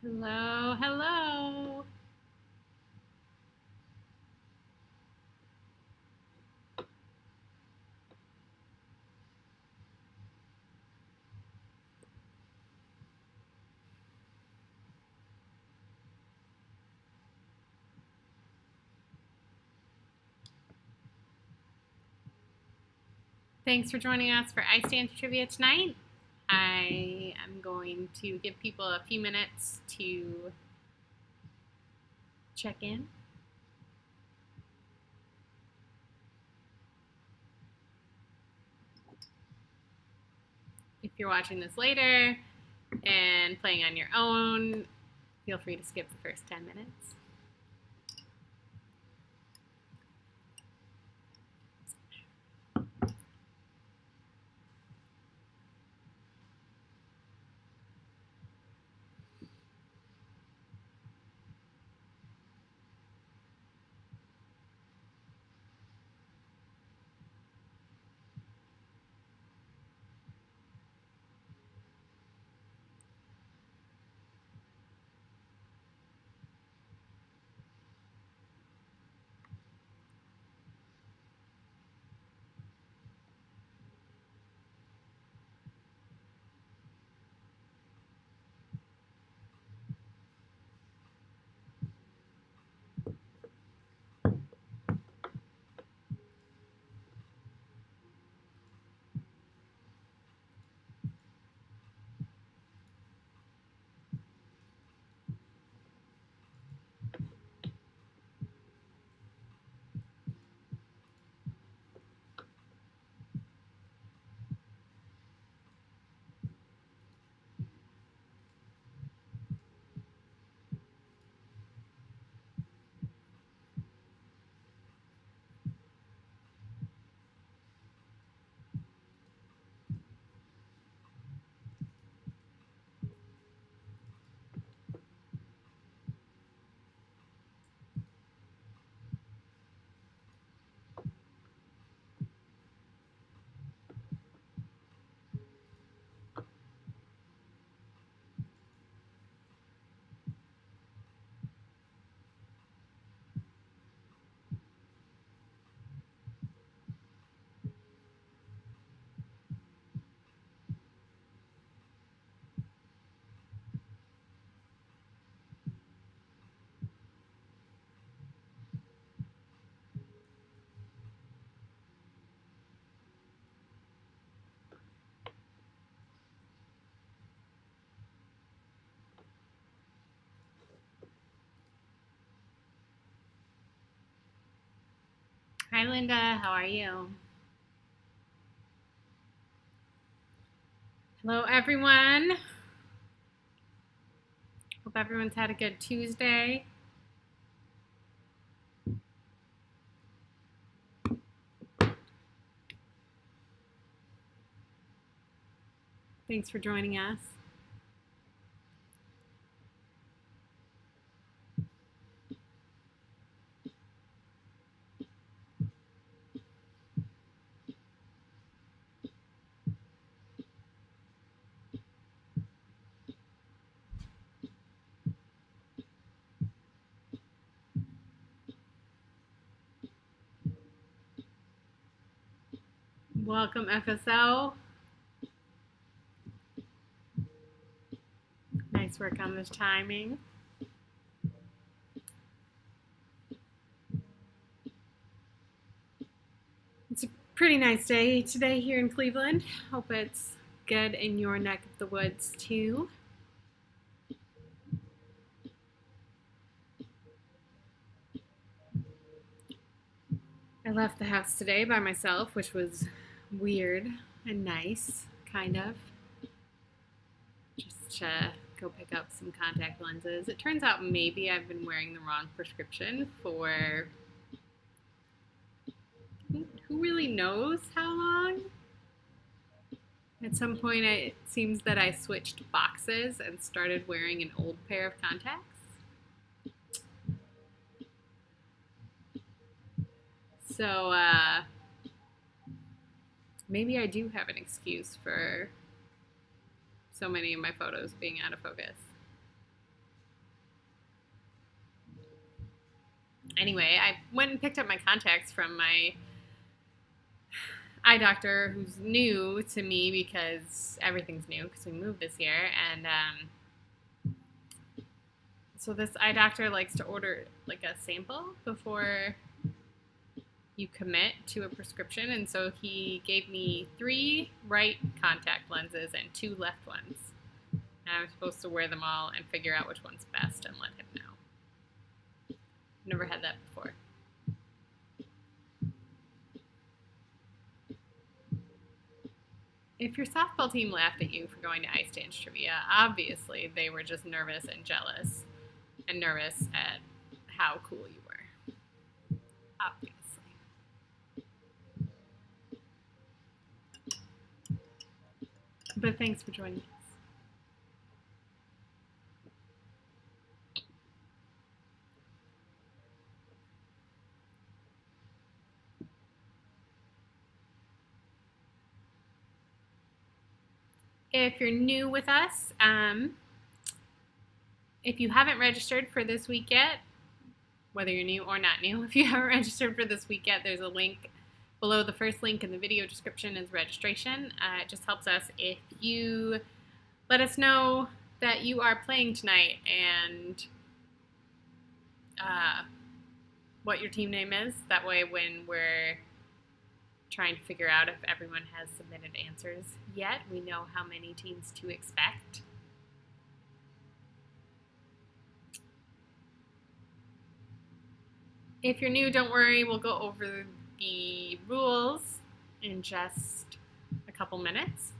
Hello, hello. Thanks for joining us for Ice Dance Trivia tonight. I am going to give people a few minutes to check in. If you're watching this later and playing on your own, feel free to skip the first 10 minutes. Hi, Linda. How are you? Hello, everyone. Hope everyone's had a good Tuesday. Thanks for joining us. Welcome, FSO. Nice work on this timing. It's a pretty nice day today here in Cleveland. Hope it's good in your neck of the woods too. I left the house today by myself, which was weird and nice, kind of. Just to go pick up some contact lenses. It turns out maybe I've been wearing the wrong prescription for who really knows how long. At some point, it seems that I switched boxes and started wearing an old pair of contacts. So maybe I do have an excuse for so many of my photos being out of focus. Anyway, I went and picked up my contacts from my eye doctor, who's new to me because everything's new because we moved this year. And so this eye doctor likes to order like a sample before you commit to a prescription. And so he gave me 3 right contact lenses and 2 left ones. And I'm supposed to wear them all and figure out which one's best and let him know. Never had that before. If your softball team laughed at you for going to ice dance trivia, obviously they were just nervous and jealous and nervous at how cool you were. Obviously. But thanks for joining us. If you're new with us, if you haven't registered for this week yet, whether you're new or not new, if you haven't registered for this week yet, there's a link below. The first link in the video description is registration. It just helps us if you let us know that you are playing tonight and what your team name is. That way when we're trying to figure out if everyone has submitted answers yet, we know how many teams to expect. If you're new, don't worry, we'll go over the rules in just a couple minutes.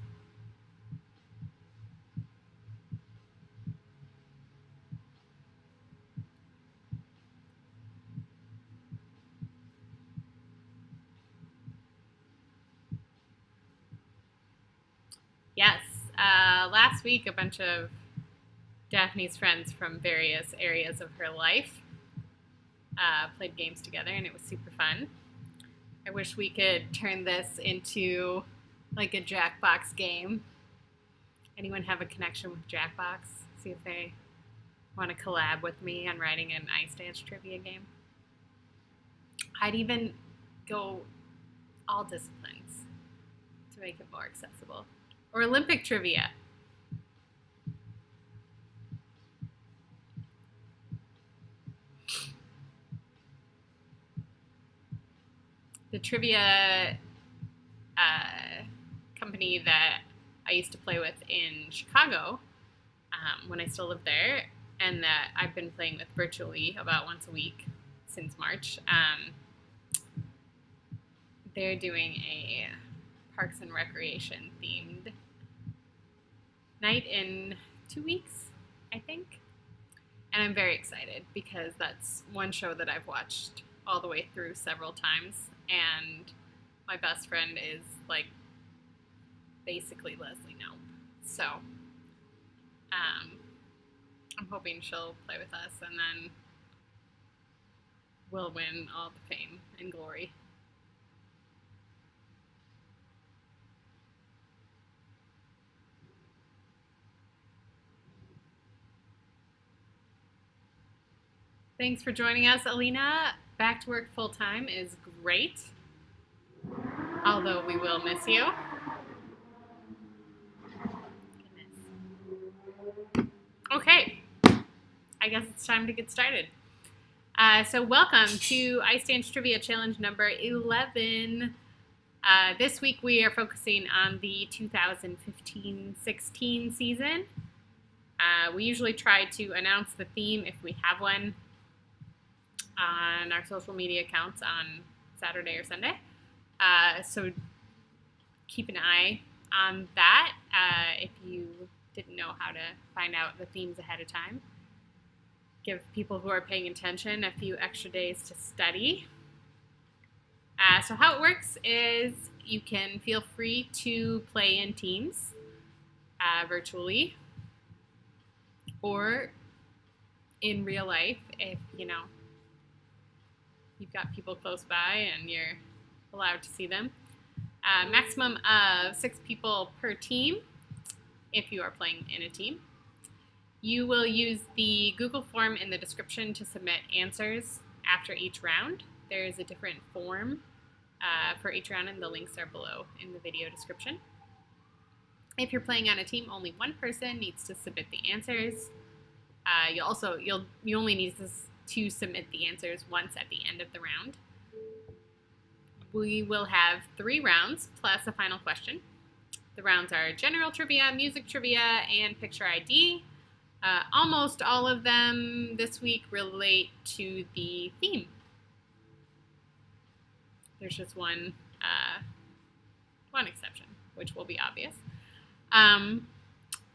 Yes, last week a bunch of Daphne's friends from various areas of her life played games together, and it was super fun. I wish we could turn this into like a Jackbox game. Anyone have a connection with Jackbox? See if they want to collab with me on writing an ice dance trivia game. I'd even go all disciplines to make it more accessible. Or Olympic trivia. The trivia company that I used to play with in Chicago when I still lived there, and that I've been playing with virtually about once a week since March, they're doing a Parks and Recreation themed night in 2 weeks, I think. And I'm very excited because that's one show that I've watched all the way through several times, and my best friend is like basically Leslie Knope. So I'm hoping she'll play with us, and then we'll win all the fame and glory. Thanks for joining us, Alina. Back to work full-time is great, although we will miss you. Goodness. Okay, I guess it's time to get started. So welcome to Ice Dance Trivia Challenge number 11. This week we are focusing on the 2015-16 season. We usually try to announce the theme if we have one on our social media accounts on Saturday or Sunday. So keep an eye on that if you didn't know how to find out the themes ahead of time. Give people who are paying attention a few extra days to study. So how it works is you can feel free to play in teams virtually or in real life if, you've got people close by and you're allowed to see them. Maximum of 6 people per team if you are playing in a team. You will use the Google form in the description to submit answers after each round. There's a different form for each round, and the links are below in the video description. If you're playing on a team, only one person needs to submit the answers. You only need to submit the answers once at the end of the round. We will have 3 rounds plus a final question. The rounds are general trivia, music trivia, and picture ID. Almost all of them this week relate to the theme. There's just one exception, which will be obvious.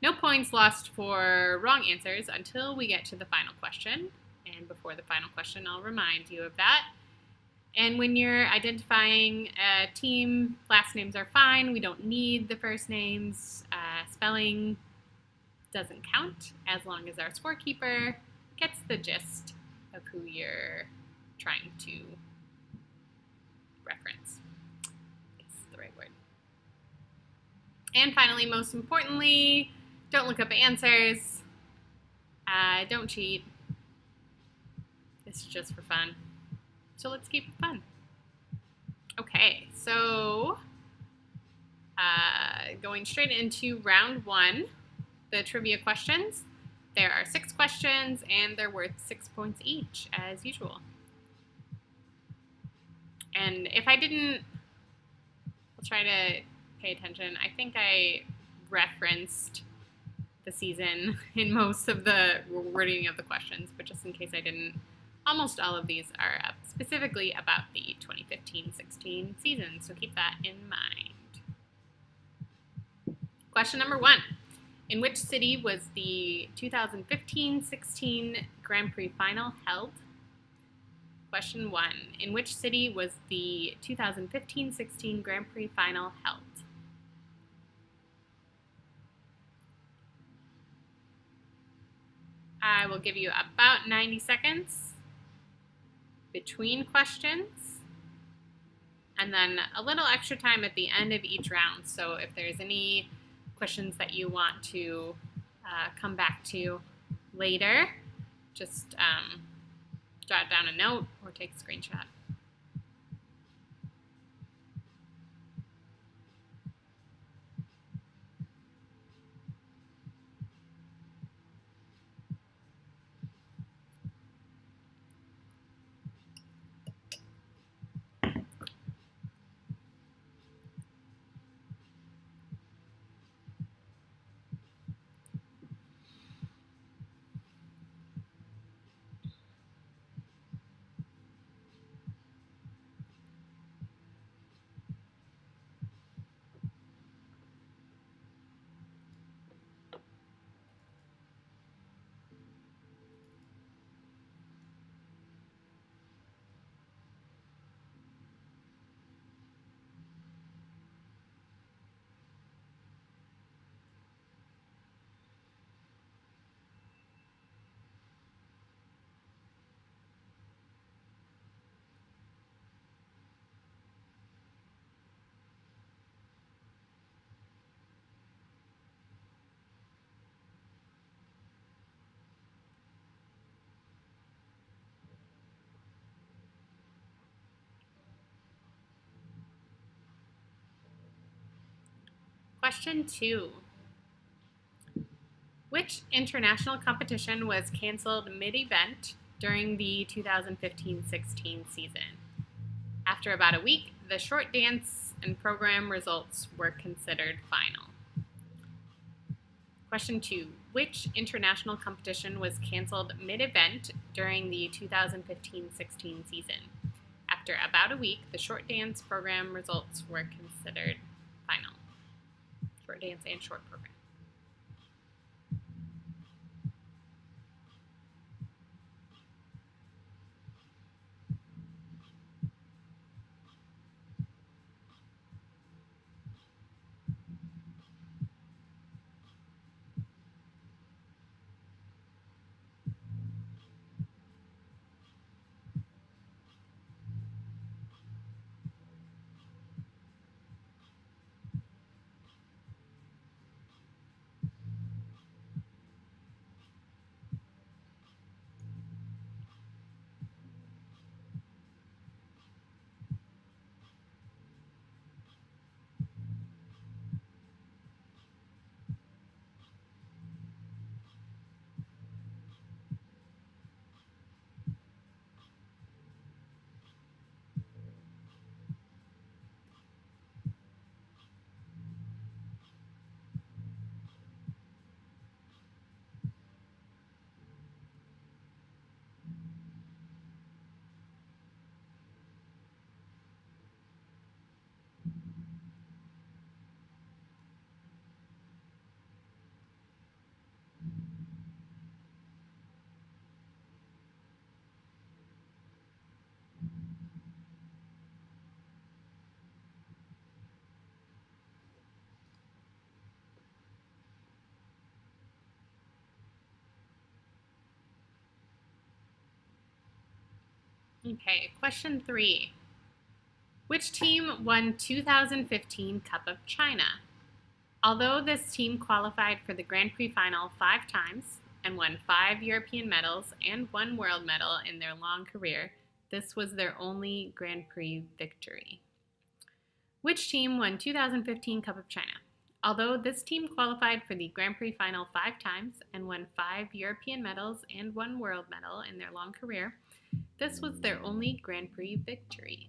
No points lost for wrong answers until we get to the final question. And before the final question, I'll remind you of that. And when you're identifying a team, last names are fine. We don't need the first names. Spelling doesn't count as long as our scorekeeper gets the gist of who you're trying to reference. That's the right word. And finally, most importantly, don't look up answers. Don't cheat. This is just for fun. So let's keep it fun. Okay, so going straight into round 1, the trivia questions. There are 6 questions, and they're worth 6 points each, as usual. And if I didn't, I'll try to pay attention. I think I referenced the season in most of the wording of the questions, but just in case I didn't, almost all of these are specifically about the 2015-16 season, so keep that in mind. Question number 1. In which city was the 2015-16 Grand Prix Final held? Question 1. In which city was the 2015-16 Grand Prix Final held? I will give you about 90 seconds between questions, and then a little extra time at the end of each round. So if there's any questions that you want to come back to later, just jot down a note or take a screenshot. Question 2. Which international competition was canceled mid-event during the 2015-16 season? After about a week, the short dance and program results were considered final. Question 2. Which international competition was canceled mid-event during the 2015-16 season? After about a week, the short dance program results were considered final. Short dance and short program. Okay, question 3. Which team won 2015 Cup of China? Although this team qualified for the Grand Prix Final 5 times and won 5 European medals and 1 world medal in their long career, this was their only Grand Prix victory. Which team won 2015 Cup of China? Although this team qualified for the Grand Prix Final 5 times and won 5 European medals and 1 world medal in their long career, this was their only Grand Prix victory.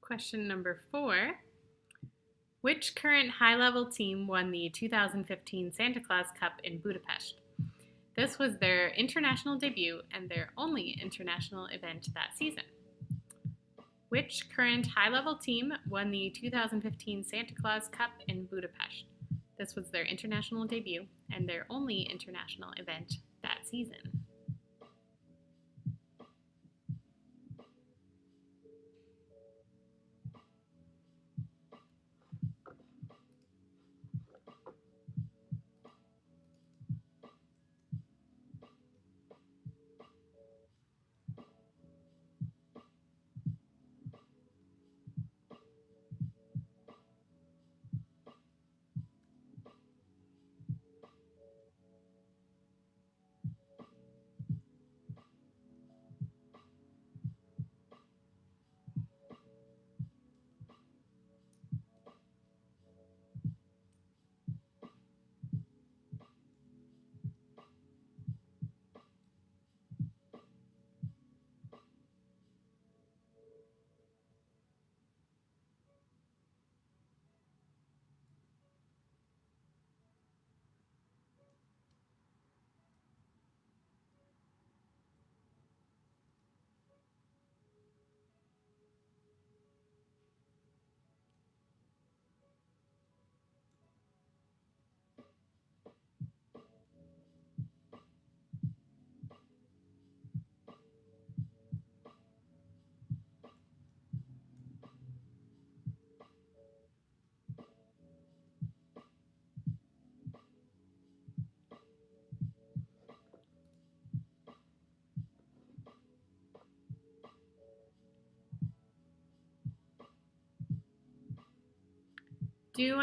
Question number 4. Which current high-level team won the 2015 Santa Claus Cup in Budapest? This was their international debut and their only international event that season. Which current high-level team won the 2015 Santa Claus Cup in Budapest? This was their international debut and their only international event that season.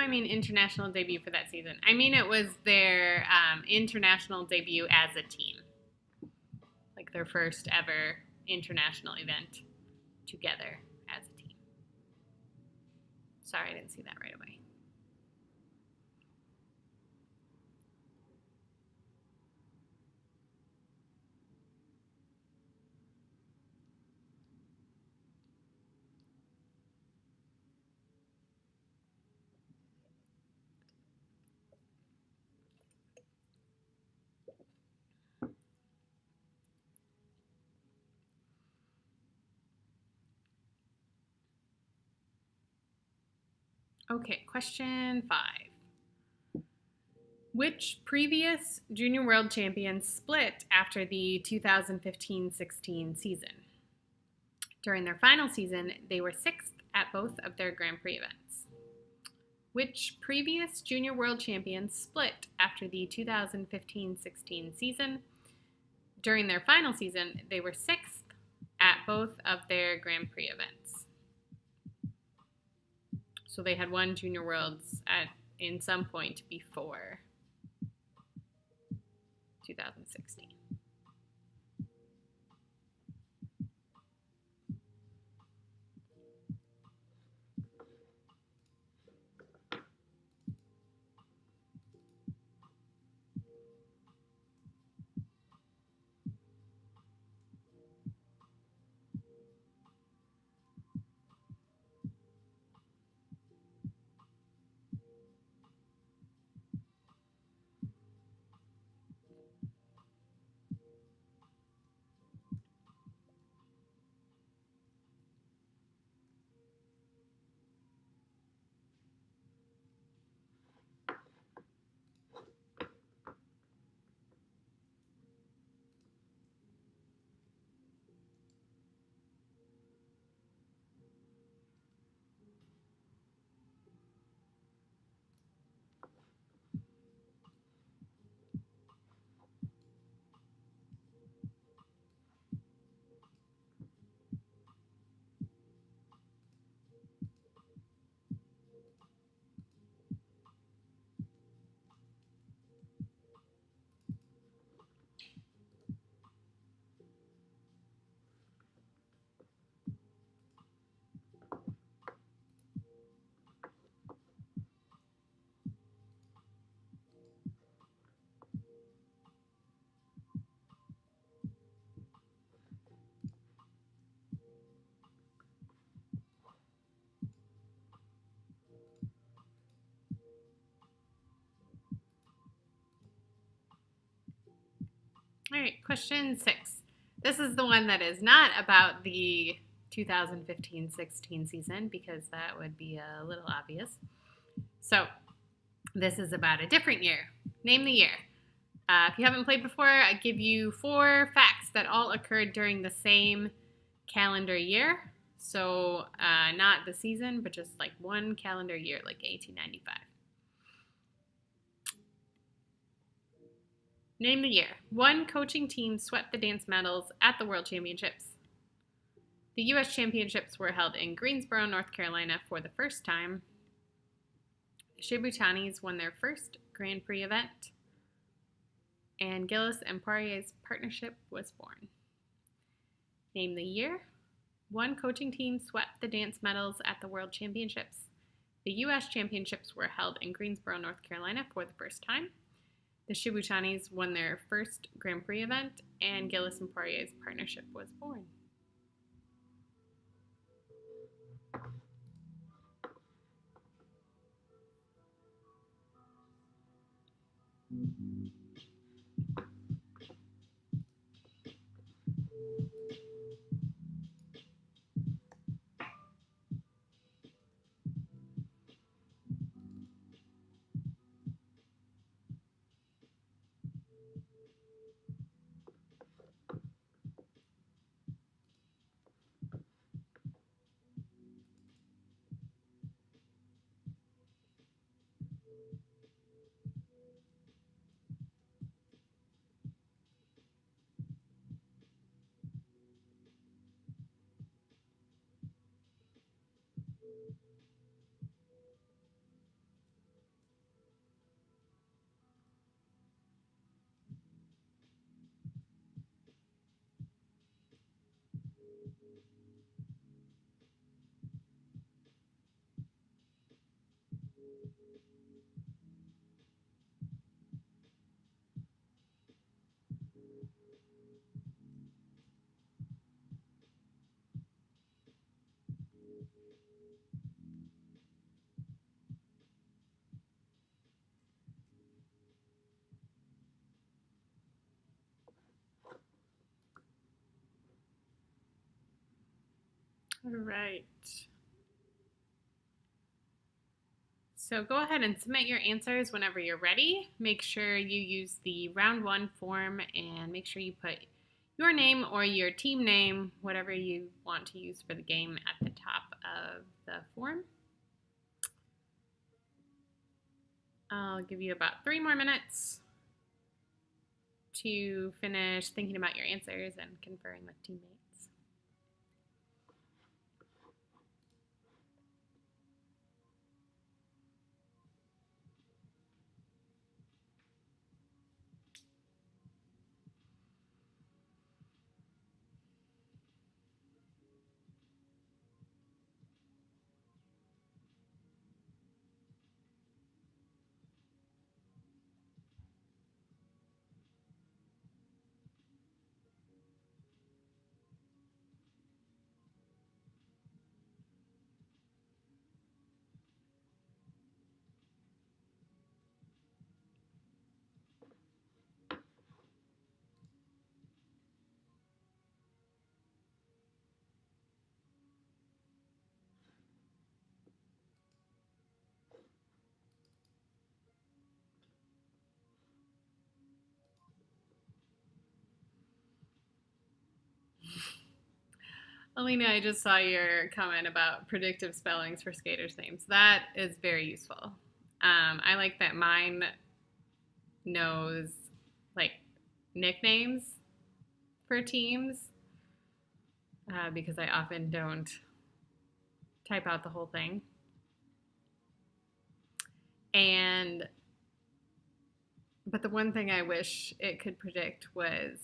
I mean international debut for that season? I mean it was their international debut as a team. Like their first ever international event together as a team. Sorry, I didn't see that right away. Okay, question 5. Which previous Junior World Champions split after the 2015-16 season? During their final season, they were 6th at both of their Grand Prix events. Which previous Junior World Champions split after the 2015-16 season? During their final season, they were 6th at both of their Grand Prix events. So they had won Junior Worlds in some point before 2016. All right, question 6. This is the one that is not about the 2015-16 season because that would be a little obvious. So this is about a different year. Name the year. If you haven't played before, I give you 4 facts that all occurred during the same calendar year. So not the season, but just like one calendar year, like 1895. Name the year. One coaching team swept the dance medals at the World Championships. The U.S. Championships were held in Greensboro, North Carolina for the first time. The Shibutanis won their first Grand Prix event. And Gilles and Poirier's partnership was born. Name the year. One coaching team swept the dance medals at the World Championships. The U.S. Championships were held in Greensboro, North Carolina for the first time. The Shibutanis won their first Grand Prix event, and Gilles and Poirier's partnership was born. All right. So go ahead and submit your answers whenever you're ready. Make sure you use the round 1 form and make sure you put your name or your team name, whatever you want to use for the game, at the top of the form. I'll give you about 3 more minutes to finish thinking about your answers and conferring with teammates. Alina, I just saw your comment about predictive spellings for skaters' names. That is very useful. I like that mine knows like nicknames for teams because I often don't type out the whole thing. But the one thing I wish it could predict was,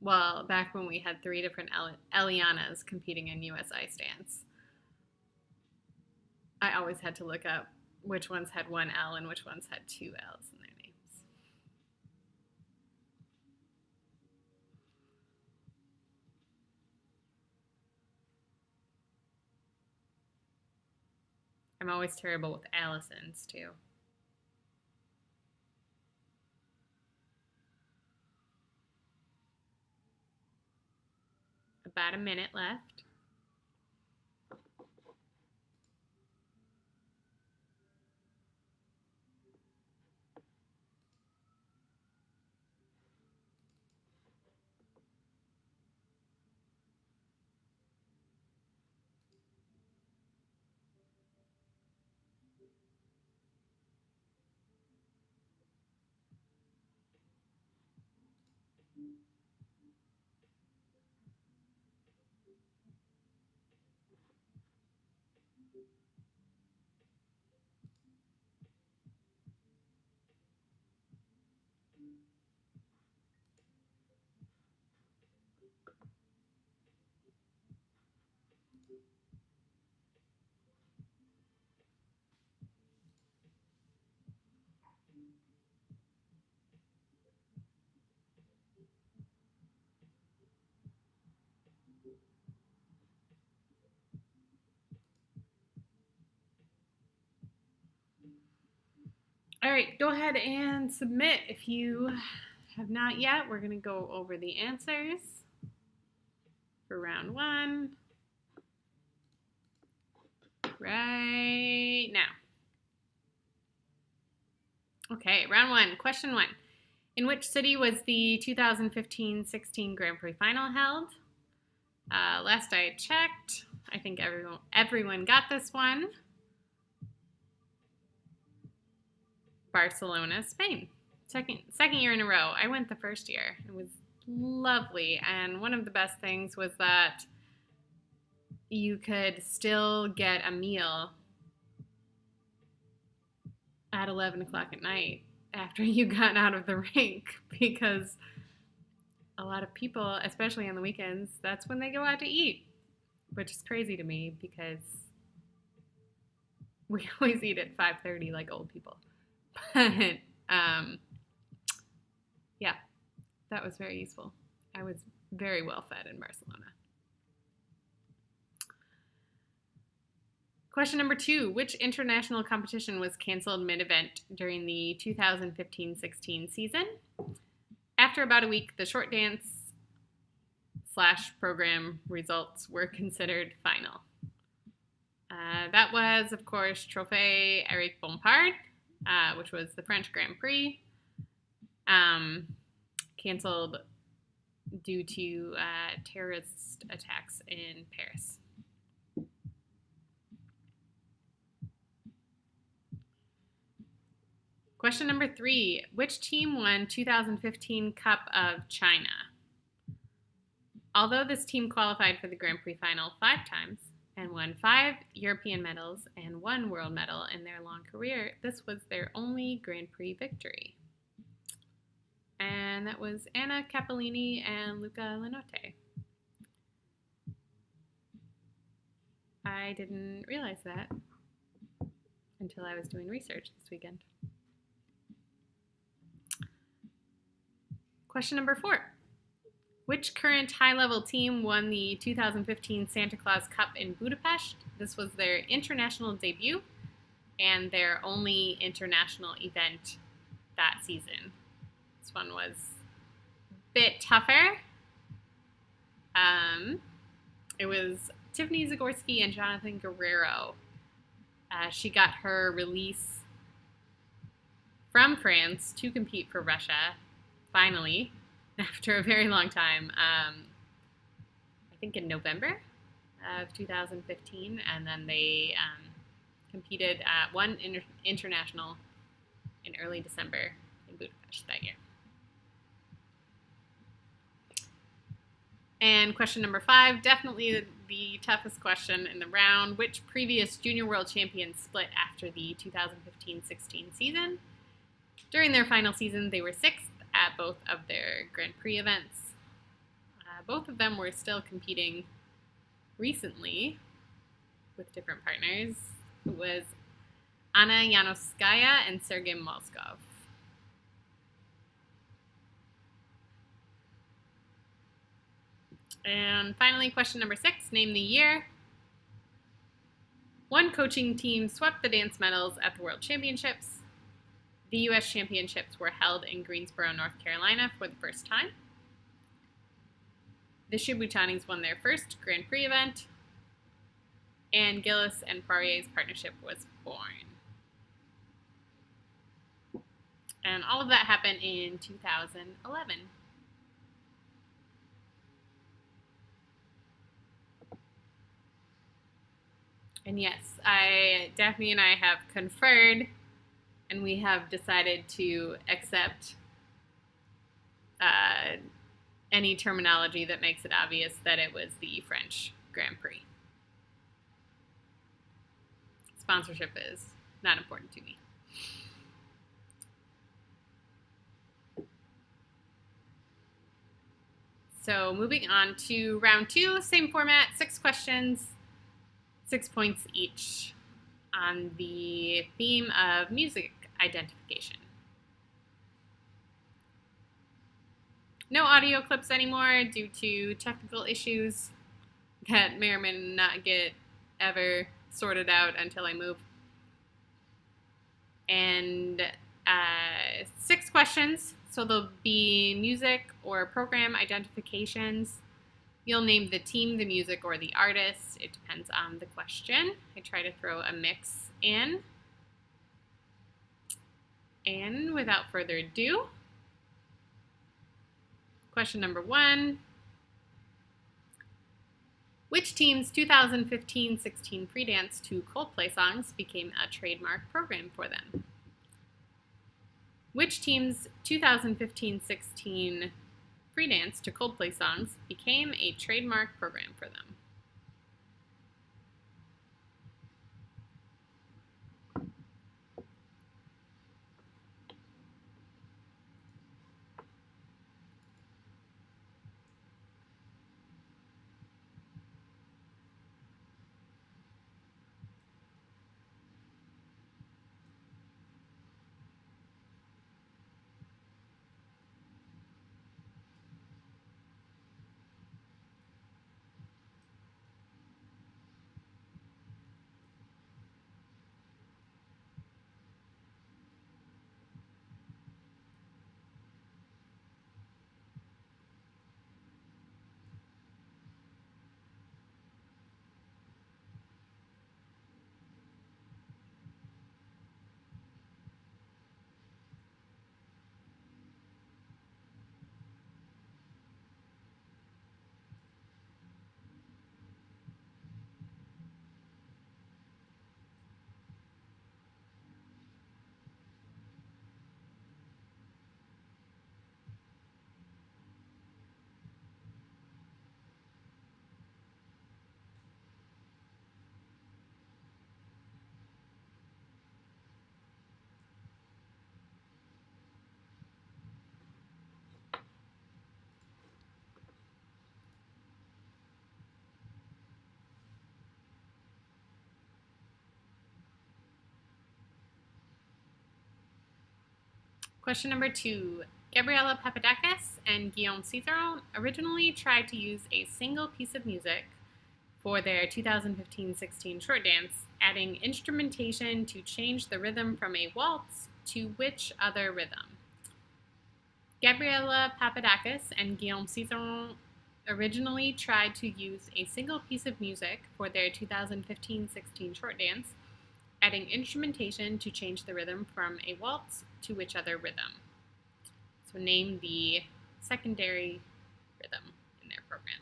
well, back when we had 3 different Elianas competing in US ice dance, I always had to look up which ones had 1 L and which ones had 2 L's in their names. I'm always terrible with Allisons, too. About a minute left. All right, go ahead and submit if you have not yet. We're going to go over the answers for round 1 right now. Okay, round 1, question 1. In which city was the 2015-16 Grand Prix Final held? Last I checked, I think everyone got this one. Barcelona, Spain. Second year in a row. I went the first year. It was lovely, and one of the best things was that you could still get a meal at 11 o'clock at night after you got out of the rink, because a lot of people, especially on the weekends, that's when they go out to eat, which is crazy to me because we always eat at 5:30 like old people. But yeah, that was very useful. I was very well fed in Barcelona. Question number 2. Which international competition was canceled mid-event during the 2015-16 season? After about a week, the short dance / program results were considered final. That was, of course, Trophée Eric Bompard, which was the French Grand Prix, canceled due to terrorist attacks in Paris. Question number 3. Which team won 2015 Cup of China? Although this team qualified for the Grand Prix Final 5 times and won 5 European medals and 1 world medal in their long career, this was their only Grand Prix victory. And that was Anna Capellini and Luca Lenotte. I didn't realize that until I was doing research this weekend. Question number 4. Which current high-level team won the 2015 Santa Claus Cup in Budapest? This was their international debut and their only international event that season. This one was a bit tougher. It was Tiffany Zagorski and Jonathan Guerrero. She got her release from France to compete for Russia, finally, after a very long time. I think in November of 2015, and then they competed at one international in early December in Budapest that year. And question number 5, definitely the toughest question in the round. Which previous junior world champions split after the 2015-16 season? During their final season, they were 6th at both of their Grand Prix events. Both of them were still competing recently with different partners. It was Anna Yanovskaya and Sergei Mozgov. And finally, question number 6, name the year. One coaching team swept the dance medals at the World Championships. The U.S. Championships were held in Greensboro, North Carolina for the first time. The Shibutanis won their first Grand Prix event. And Gilles and Poirier's partnership was born. And all of that happened in 2011. And yes, Daphne and I have conferred, and we have decided to accept any terminology that makes it obvious that it was the French Grand Prix. Sponsorship is not important to me. So moving on to round 2, same format, 6 questions, 6 points each on the theme of music identification. No audio clips anymore due to technical issues that may or may not get ever sorted out until I move. And 6 questions, so there'll be music or program identifications. You'll name the team, the music, or the artist. It depends on the question. I try to throw a mix in. And without further ado, question number 1. Which team's 2015-16 pre-dance to Coldplay songs became a trademark program for them? Which team's 2015-16 pre-dance to Coldplay songs became a trademark program for them? Question number 2. Gabriella Papadakis and Guillaume Cizeron originally tried to use a single piece of music for their 2015-16 short dance, adding instrumentation to change the rhythm from a waltz to which other rhythm? Gabriella Papadakis and Guillaume Cizeron originally tried to use a single piece of music for their 2015-16 short dance, adding instrumentation to change the rhythm from a waltz to which other rhythm? So name the secondary rhythm in their program.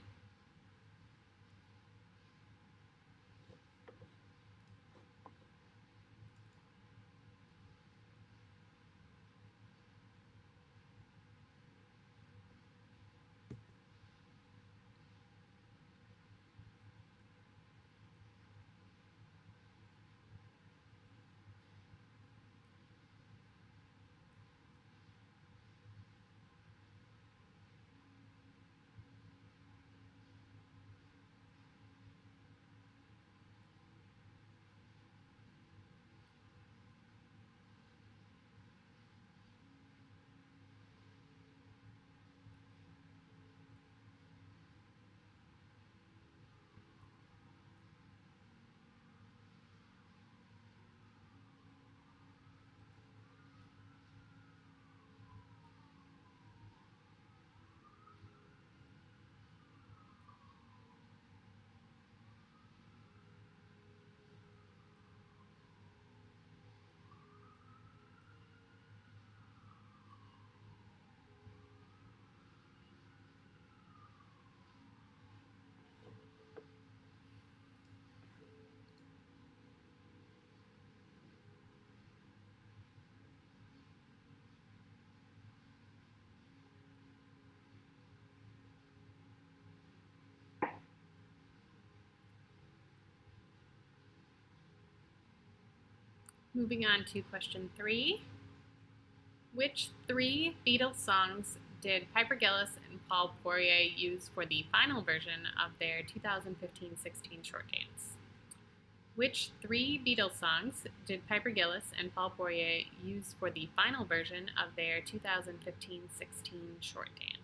Moving on to question 3. Which 3 Beatles songs did Piper Gilles and Paul Poirier use for the final version of their 2015-16 short dance? Which 3 Beatles songs did Piper Gilles and Paul Poirier use for the final version of their 2015-16 short dance?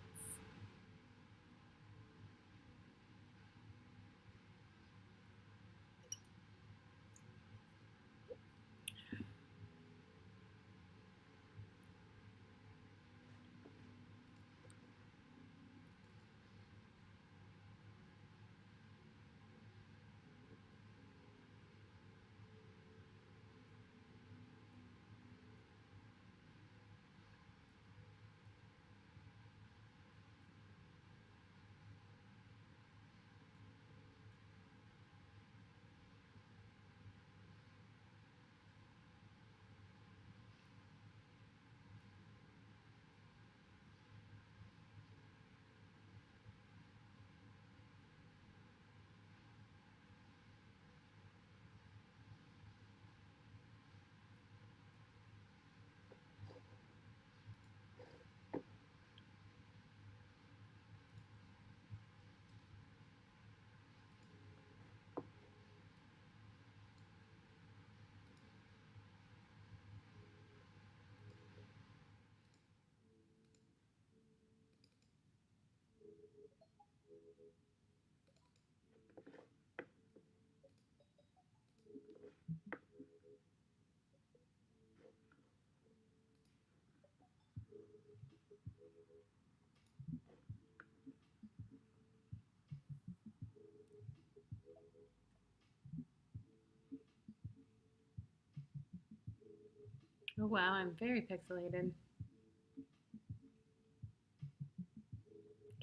Oh wow, I'm very pixelated.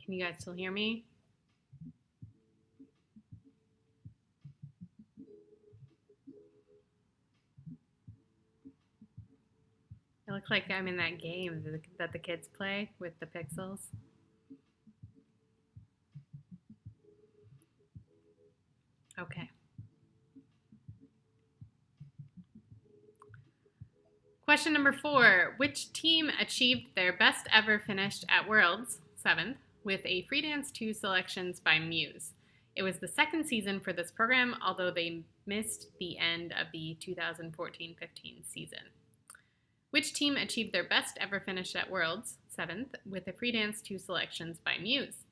Can you guys still hear me? It looks like I'm in that game that the kids play with the pixels. Okay. Question number 4. Which team achieved their best ever finish at Worlds, 7th, with a Free Dance 2 selections by Muse? It was the second season for this program, although they missed the end of the 2014-15 season. Which team achieved their best ever finish at Worlds, 7th, with a free dance 2 selections by Muse?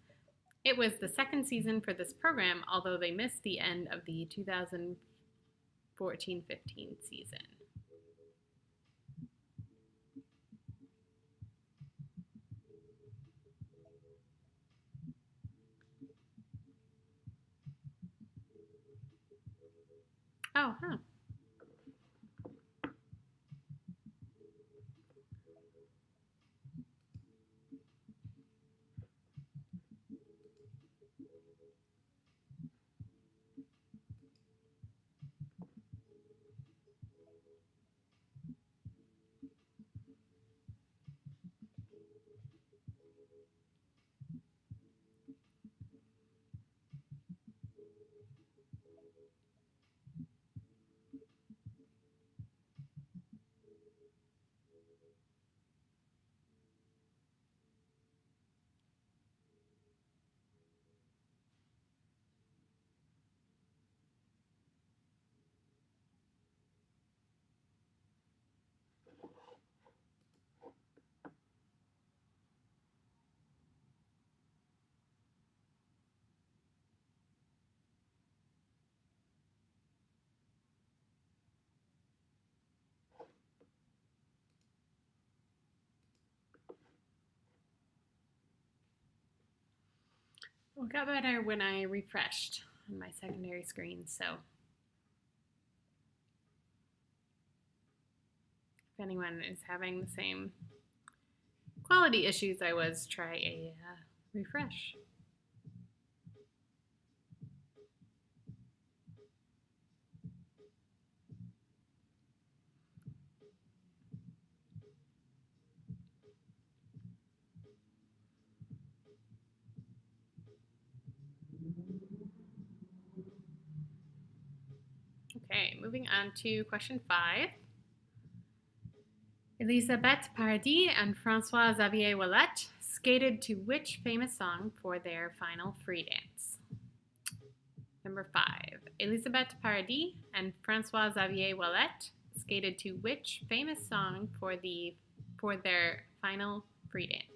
It was the second season for this program, although they missed the end of the 2014-15 season. Oh, huh. Well, it got better when I refreshed on my secondary screen, so if anyone is having the same quality issues I was, try a refresh. Okay, moving on to question 5. Élisabeth Paradis and François Xavier Ouellette skated to which famous song for their final free dance? Number 5. Élisabeth Paradis and François Xavier Ouellette skated to which famous song for their final free dance?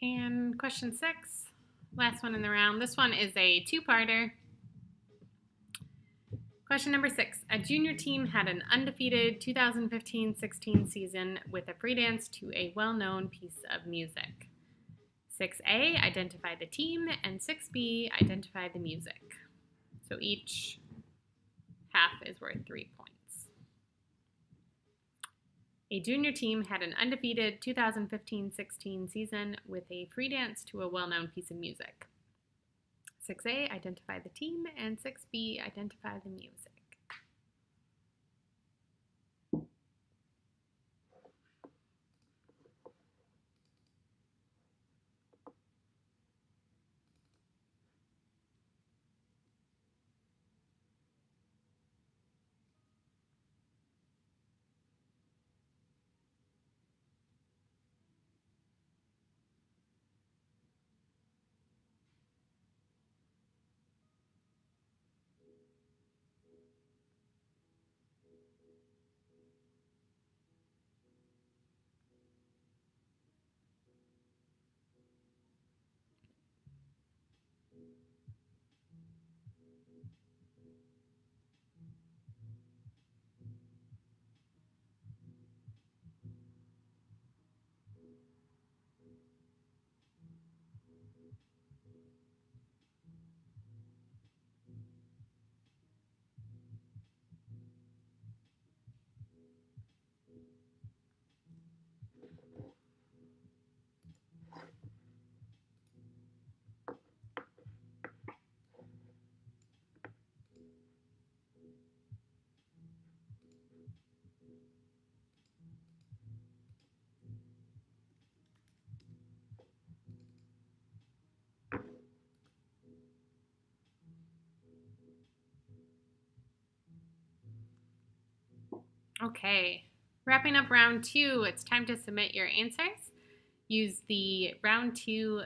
And question 6, last one in the round. This one is a two-parter. Question number 6. A junior team had an undefeated 2015-16 season with a free dance to a well-known piece of music. 6A, identify the team, and 6B, identify the music. So each half is worth 3 points. A junior team had an undefeated 2015-16 season with a free dance to a well-known piece of music. 6A, identify the team, and 6B, identify the music. Okay, wrapping up round 2, it's time to submit your answers. Use the round 2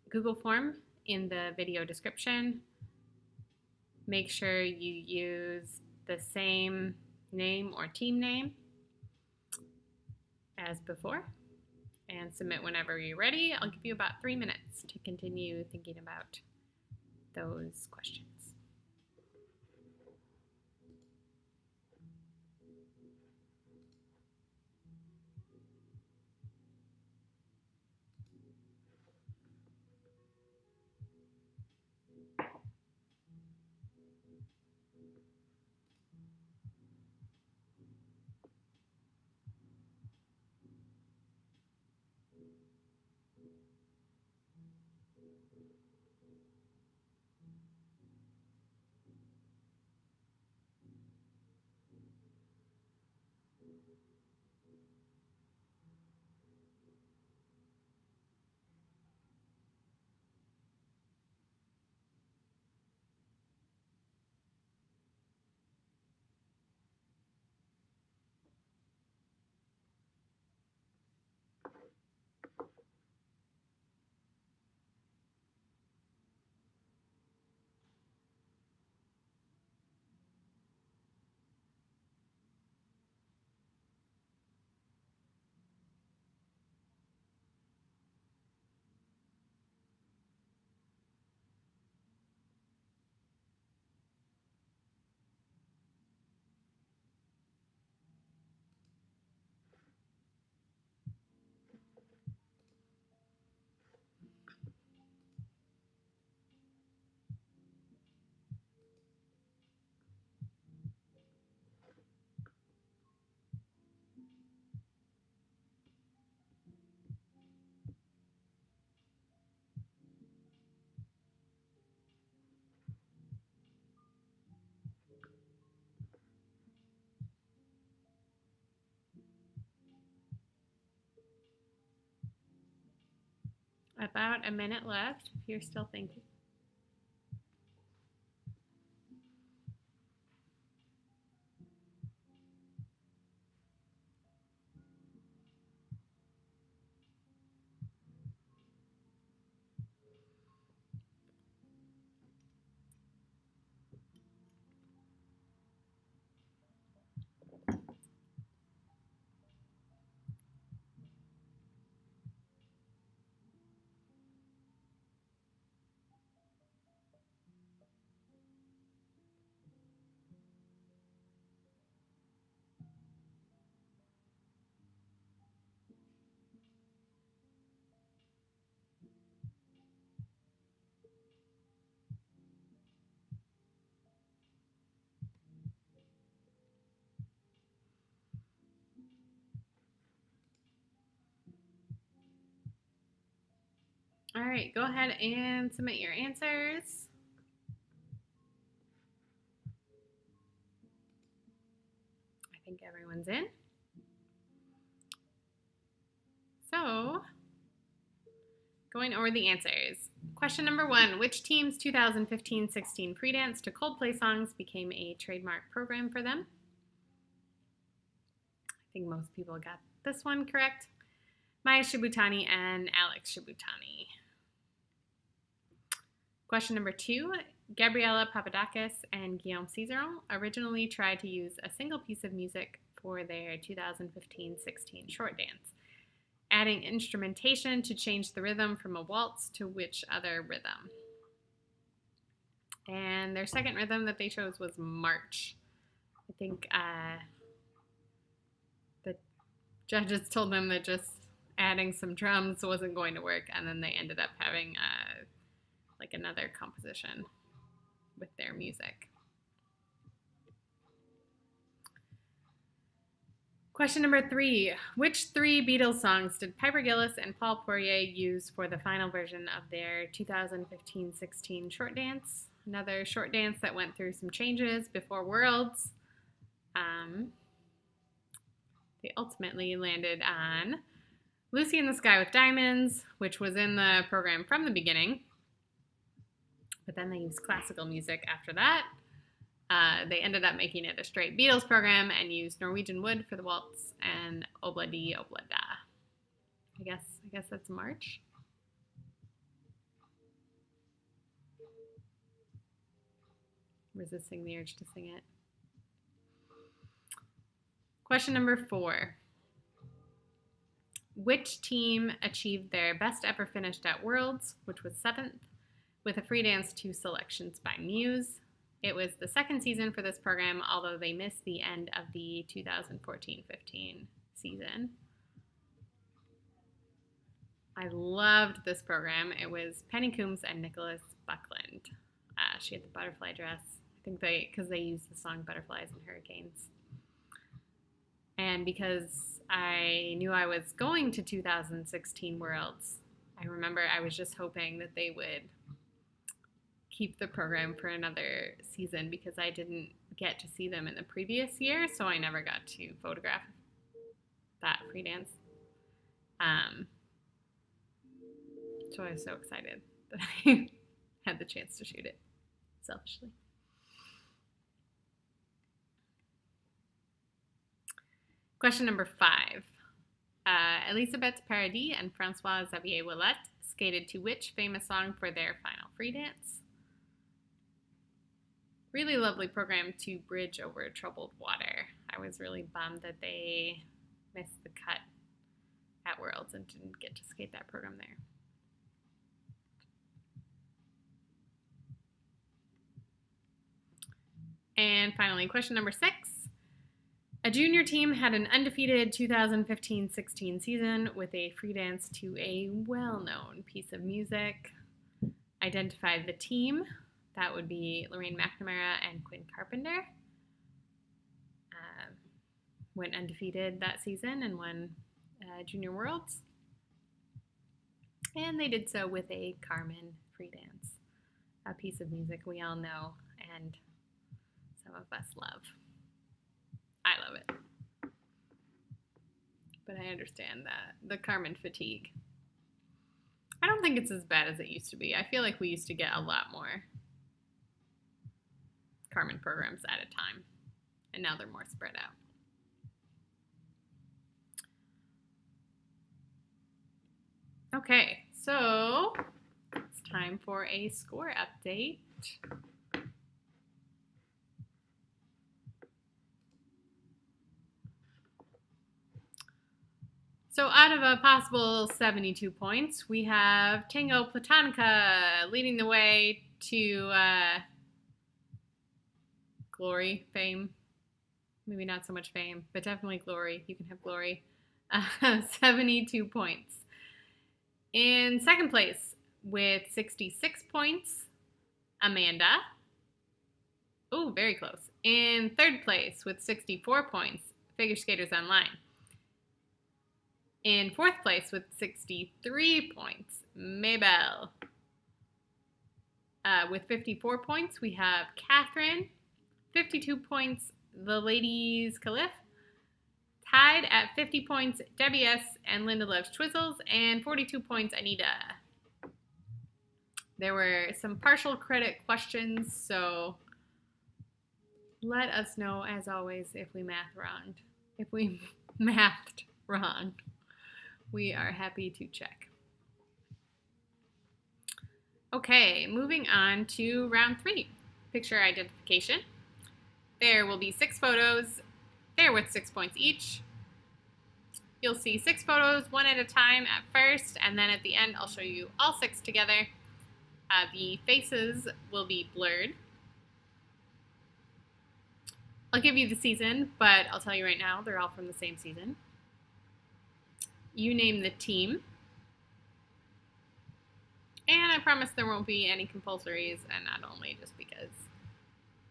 Google form in the video description. Make sure you use the same name or team name as before, and submit whenever you're ready. I'll give you about 3 minutes to continue thinking about those questions. About a minute left if you're still thinking. All right, go ahead and submit your answers. I think everyone's in. So, going over the answers. Question number 1, which team's 2015-16 pre-dance to Coldplay songs became a trademark program for them? I think most people got this one correct. Maya Shibutani and Alex Shibutani. Question number 2, Gabriella Papadakis and Guillaume Cizeron originally tried to use a single piece of music for their 2015-16 short dance, adding instrumentation to change the rhythm from a waltz to which other rhythm? And their second rhythm that they chose was march. I think the judges told them that just adding some drums wasn't going to work, and then they ended up having like another composition with their music. Question number 3, which 3 Beatles songs did Piper Gilles and Paul Poirier use for the final version of their 2015-16 short dance? Another short dance that went through some changes before Worlds. They ultimately landed on Lucy in the Sky with Diamonds, which was in the program from the beginning, but then they used classical music after that. They ended up making it a straight Beatles program and used Norwegian wood for the waltz and Obla Di Obla Da. I guess that's March. Resisting the urge to sing it. Question number 4. Which team achieved their best ever finish at Worlds, which was 7th, with a free dance 2 selections by Muse? It was the second season for this program, although they missed the end of the 2014-15 season. I loved this program. It was Penny Coombs and Nicholas Buckland. She had the butterfly dress. I think because they used the song Butterflies and Hurricanes. And because I knew I was going to 2016 Worlds, I remember I was just hoping that they would keep the program for another season because I didn't get to see them in the previous year, so I never got to photograph that free dance. So I was so excited that I had the chance to shoot it, selfishly. Question number 5. Elisabeth Paradis and François Xavier Ouellette skated to which famous song for their final free dance? Really lovely program to bridge over troubled water. I was really bummed that they missed the cut at Worlds and didn't get to skate that program there. And finally, question number 6. A junior team had an undefeated 2015-16 season with a free dance to a well-known piece of music. Identify the team. That would be Lorraine McNamara and Quinn Carpenter. Went undefeated that season and won Junior Worlds. And they did so with a Carmen free dance, a piece of music we all know and some of us love. I love it. But I understand that the Carmen fatigue. I don't think it's as bad as it used to be. I feel like we used to get a lot more Carmen programs at a time, and now they're more spread out. Okay, so it's time for a score update. So out of a possible 72 points, we have Tango Platonica leading the way to glory, fame. Maybe not so much fame, but definitely glory. You can have glory. 72 points. In second place with 66 points, Amanda. Oh, very close. In third place with 64 points, Figure Skaters Online. In fourth place with 63 points, Maybelle. With 54 points, we have Catherine. 52 points, the ladies Caliph. Tied at 50 points, Debbie S. and Linda Loves Twizzles. And 42 points, Anita. There were some partial credit questions, so let us know, as always, if we mathed wrong. We are happy to check. Okay, moving on to round 3, picture identification. There will be 6 photos. They're worth 6 points each. You'll see 6 photos, one at a time at first, and then at the end I'll show you all 6 together. The faces will be blurred. I'll give you the season, but I'll tell you right now, they're all from the same season. You name the team. And I promise there won't be any compulsories, and not only just because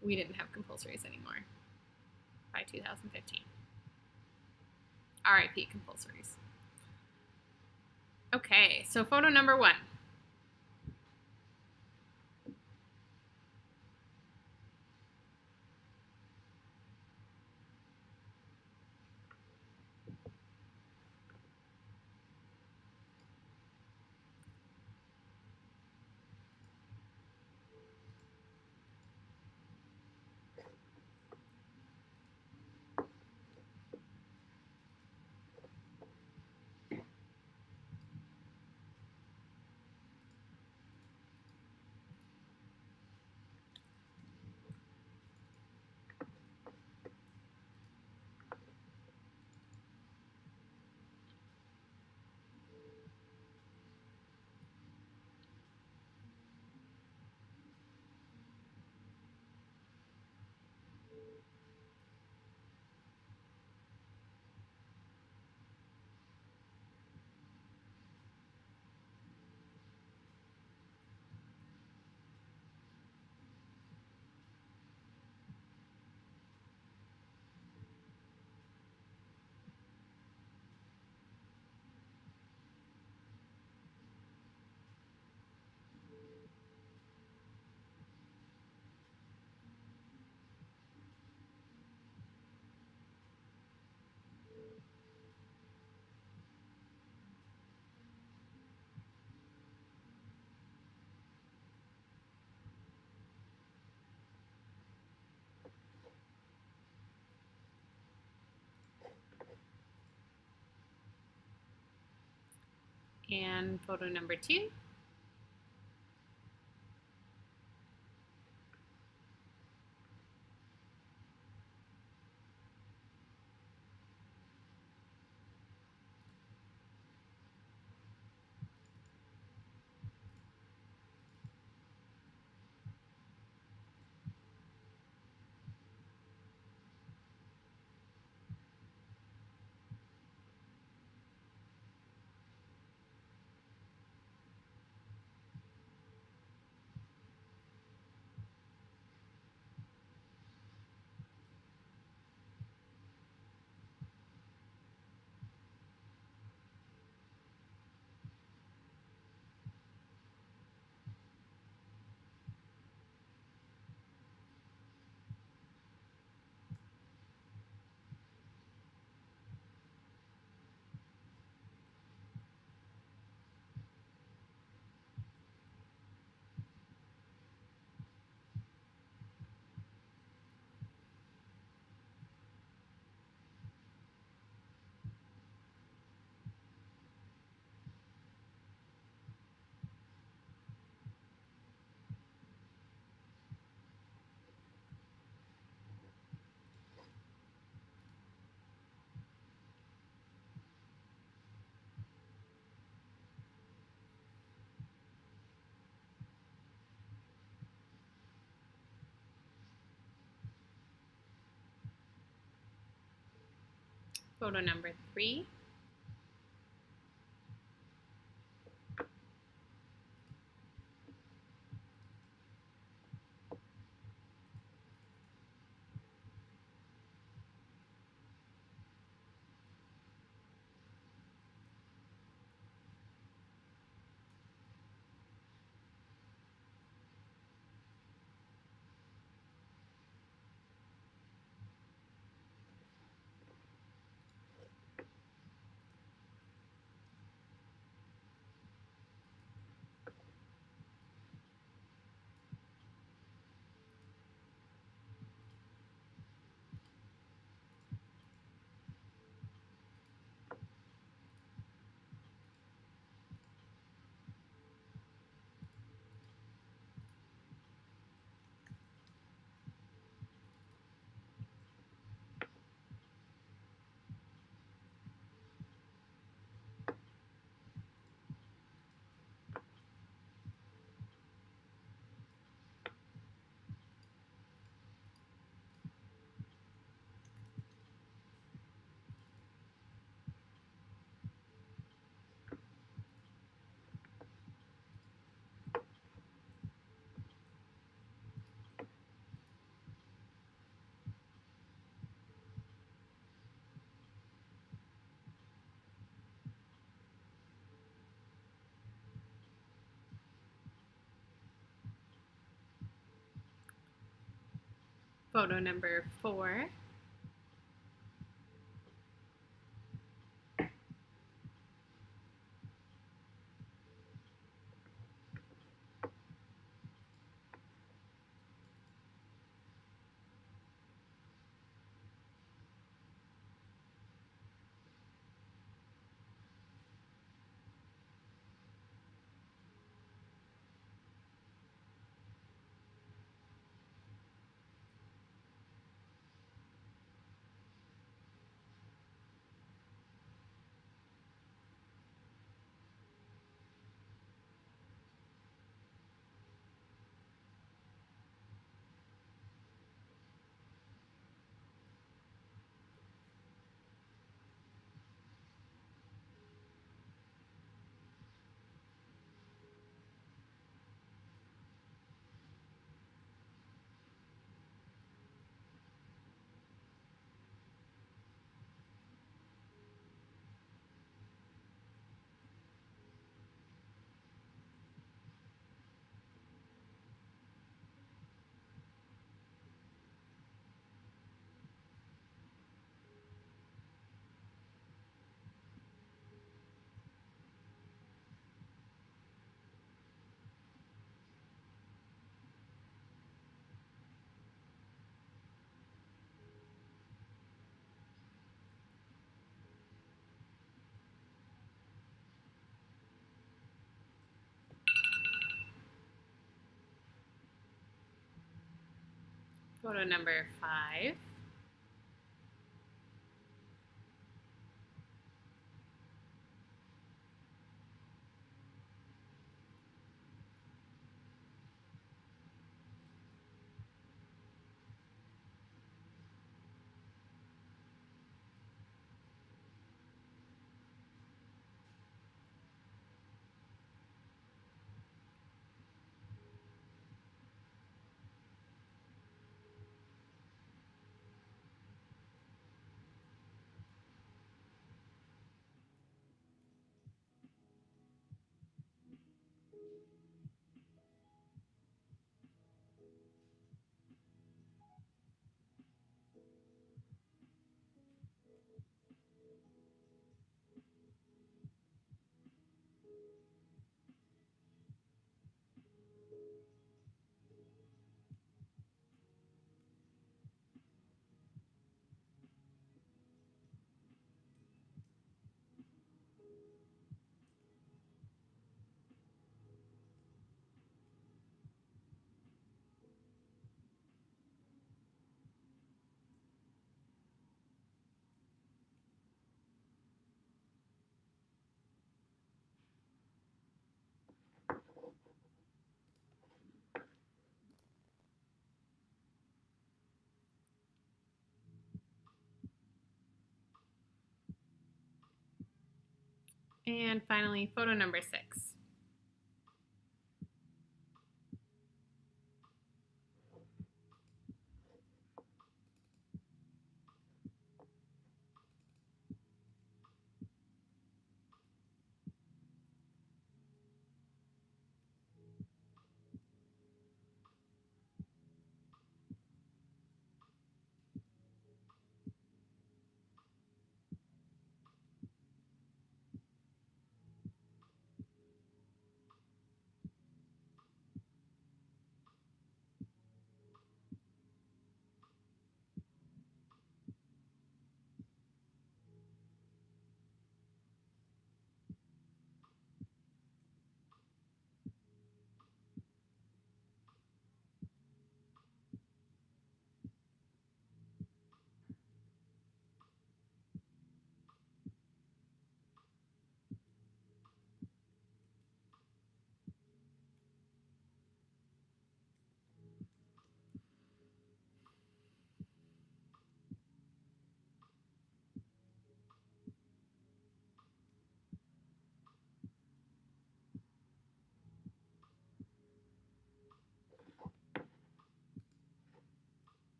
we didn't have compulsories anymore by 2015. RIP compulsories. Okay, so photo number 1. And photo number 2. Photo number 3. Photo number 4. Photo number 5. And finally, photo number 6.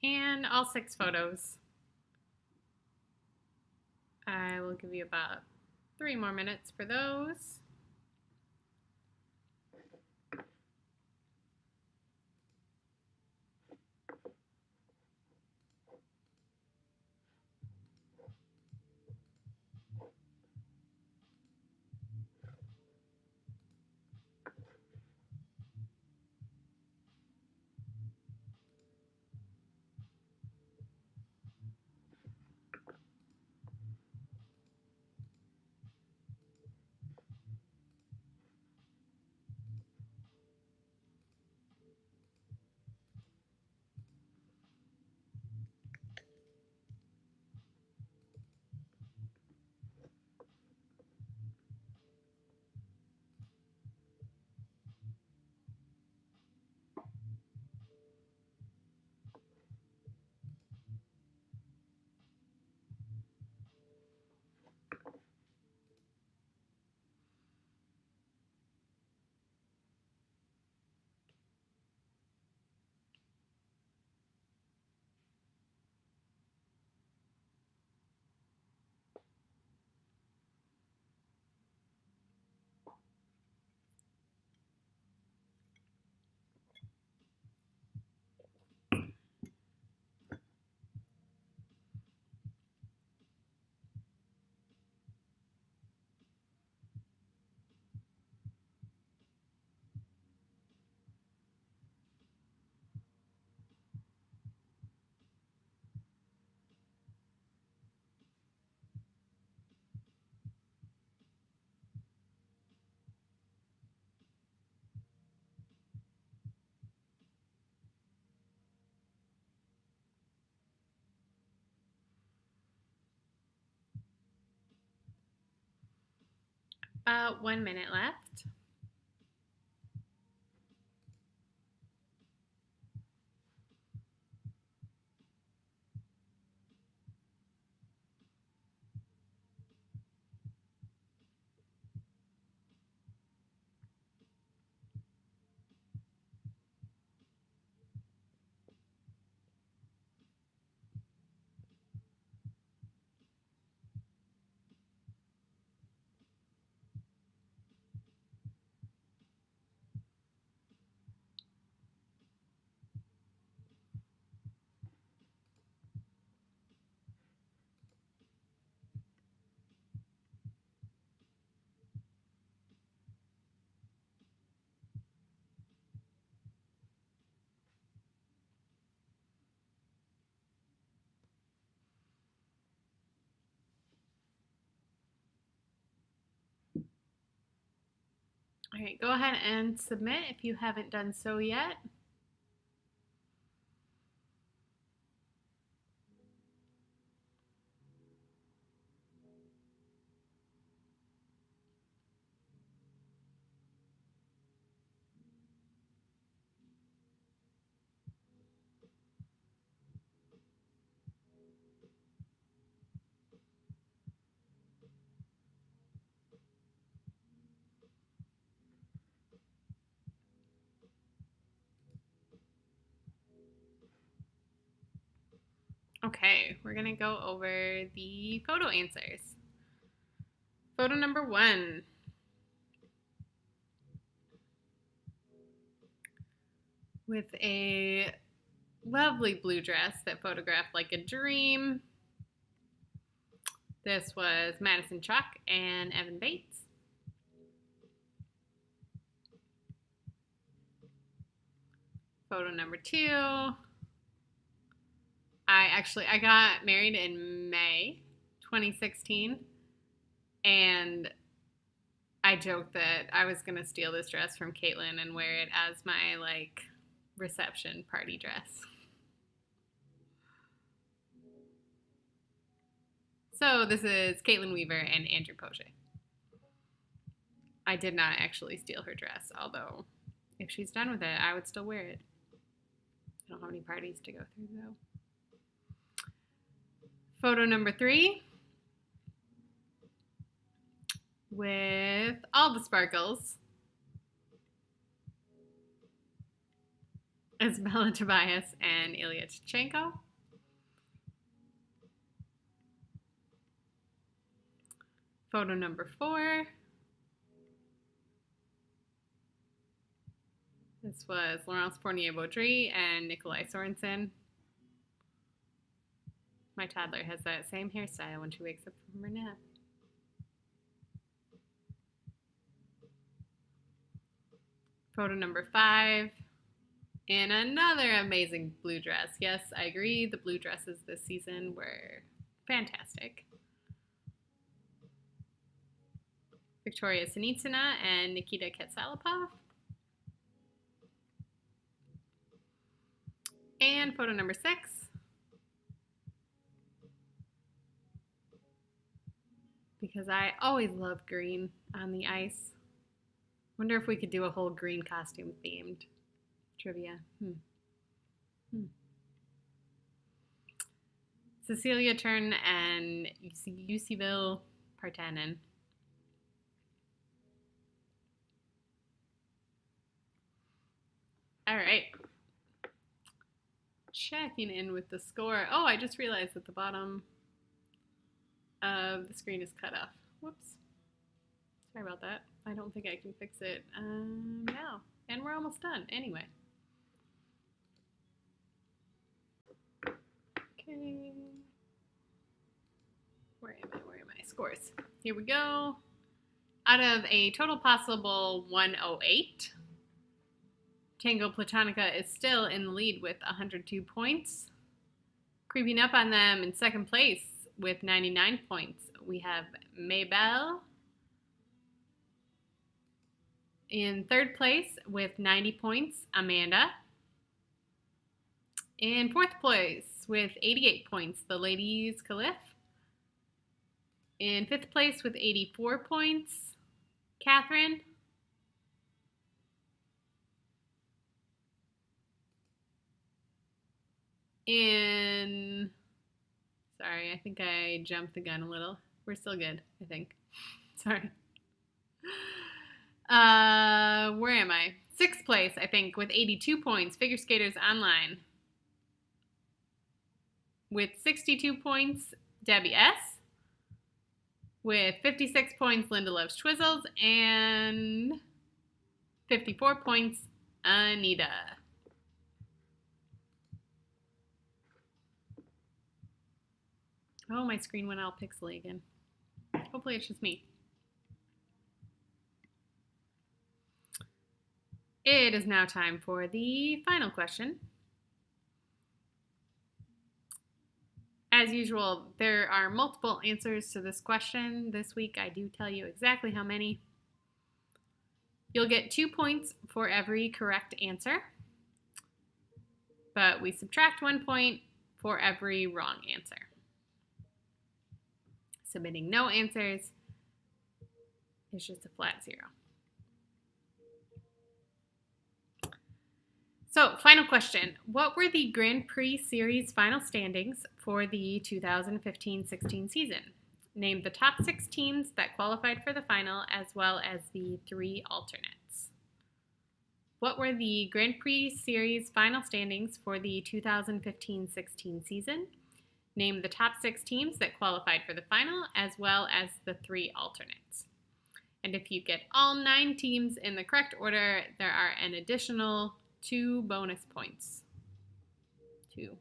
And all 6 photos. I will give you about 3 more minutes for those. 1 minute left. All right, go ahead and submit if you haven't done so yet. Okay, we're gonna go over the photo answers. Photo number 1. With a lovely blue dress that photographed like a dream. This was Madison Chuck and Evan Bates. Photo number 2. I got married in May 2016, and I joked that I was gonna steal this dress from Caitlin and wear it as my reception party dress. So this is Caitlin Weaver and Andrew Poche. I did not actually steal her dress, although if she's done with it, I would still wear it. I don't have any parties to go through though. Photo number 3. With all the sparkles. Isabella Tobias and Ilya Chichenko. Photo number 4. This was Laurence Fournier-Baudry and Nikolai Sorensen. My toddler has that same hairstyle when she wakes up from her nap. Photo number 5. In another amazing blue dress. Yes, I agree, the blue dresses this season were fantastic. Victoria Sinitsina and Nikita Ketsalapov. And photo number 6. Because I always love green on the ice. Wonder if we could do a whole green costume themed trivia. Cecilia Turn and Yusivil Partanen. All right. Checking in with the score. Oh, I just realized that the bottom of the screen is cut off. Whoops. Sorry about that. I don't think I can fix it now. And we're almost done. Anyway. Okay. Where am I? Scores. Here we go. Out of a total possible 108, Tango Platonica is still in the lead with 102 points. Creeping up on them in second place with 99 points, we have Maybelle. In third place with 90 points, Amanda. In fourth place with 88 points, the ladies Khalif. In fifth place with 84 points, Catherine? Sorry, I think I jumped the gun a little. We're still good, I think. Sorry. Where am I? 6th place, I think, with 82 points. Figure Skaters Online. With 62 points, Debbie S. With 56 points, Linda Loves Twizzles. And 54 points, Anita. Oh, my screen went all pixely again. Hopefully it's just me. It is now time for the final question. As usual, there are multiple answers to this question. This week I do tell you exactly how many. You'll get 2 points for every correct answer, but we subtract 1 point for every wrong answer. Submitting no answers is just a flat 0. So, final question. What were the Grand Prix Series final standings for the 2015-16 season? Name the top 6 teams that qualified for the final, as well as the 3 alternates. What were the Grand Prix Series final standings for the 2015-16 season? Name the top 6 teams that qualified for the final, as well as the 3 alternates. And if you get all 9 teams in the correct order, there are an additional 2 bonus points to